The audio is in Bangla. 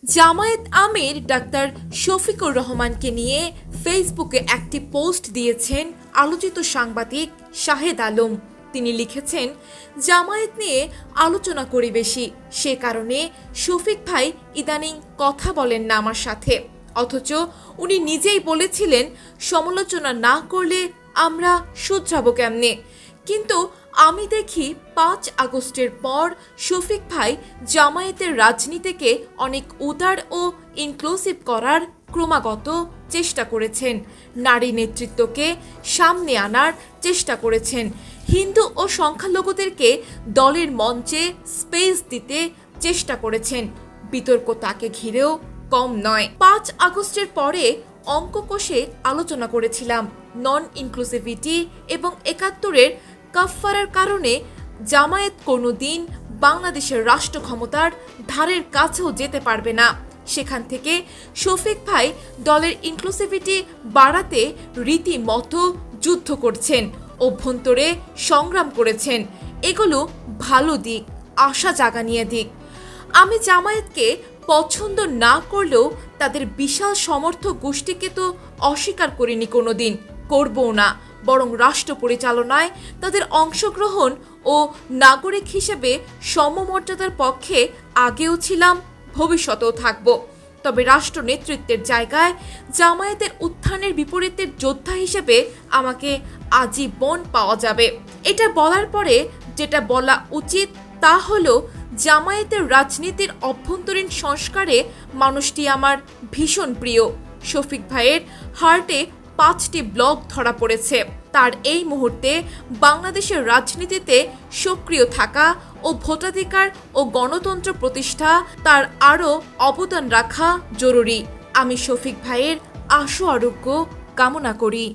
জামায়াত আমির ডাক্তার শফিকুর রহমানকে নিয়ে ফেসবুকে একটি পোস্ট দিয়েছেন আলোচিত সাংবাদিক শাহেদ আলম। তিনি লিখেছেন, জামায়াত নিয়ে আলোচনা করি বেশি, সে কারণে শফিক ভাই ইদানিং কথা বলেন না আমার সাথে। অথচ উনি নিজেই বলেছিলেন সমালোচনা না করলে আমরা শুধরাবো কেমনে। কিন্তু আমি দেখি ৫ আগস্টের পর শফিক ভাই জামায়াতের রাজনীতিকে অনেক উদার ও ইনক্লুসিভ করার ক্রমাগত চেষ্টা করেছেন, নারী নেতৃত্বকে সামনে আনার চেষ্টা করেছেন, হিন্দু ও সংখ্যালঘুদেরকে দলের মঞ্চে স্পেস দিতে চেষ্টা করেছেন। বিতর্ক তাকে ঘিরেও কম নয়। ৫ আগস্টের পরে অঙ্ক কষে আলোচনা করেছিলাম নন ইনক্লুসিভিটি এবং ৭১-এর কাফফারার কারণে জামায়াত কোনোদিন বাংলাদেশের রাষ্ট্র ক্ষমতার ধারের কাছেও যেতে পারবে না। সেখান থেকে শফিক ভাই দলের ইনক্লুসিভিটি বাড়াতে রীতিমতো যুদ্ধ করছেন, অভ্যন্তরে সংগ্রাম করেছেন। এগুলো ভালো দিক, আশা জাগানিয়া দিক। আমি জামায়াতকে পছন্দ না করলেও তাদের বিশাল সমর্থক গোষ্ঠীকে তো অস্বীকার করিনি কোনোদিন, করবও না। বরং রাষ্ট্র পরিচালনায় তাদের অংশগ্রহণ ও নাগরিক হিসেবে সমমর্যাদার পক্ষে আগেও ছিলাম, ভবিষ্যতেও থাকব। তবে রাষ্ট্র নেতৃত্বের জায়গায় জামায়াতের উত্থানের বিপরীতের যোদ্ধা হিসেবে আমাকে আজীবন পাওয়া যাবে। এটা বলার পরে যেটা বলা উচিত তা হলো, জামায়াতের রাজনীতির অভ্যন্তরীণ সংস্কারে মানুষটি আমার ভীষণ প্রিয়। শফিক ভাইয়ের হার্টে ৫টি ব্লক ধরা পড়েছে। তার এই মুহূর্তে বাংলাদেশের রাজনীতিতে সক্রিয় থাকা ও ভোটাধিকার ও গণতন্ত্র প্রতিষ্ঠা তার আরও অবদান রাখা জরুরি। আমি শফিক ভাইয়ের আশু আরোগ্য কামনা করি।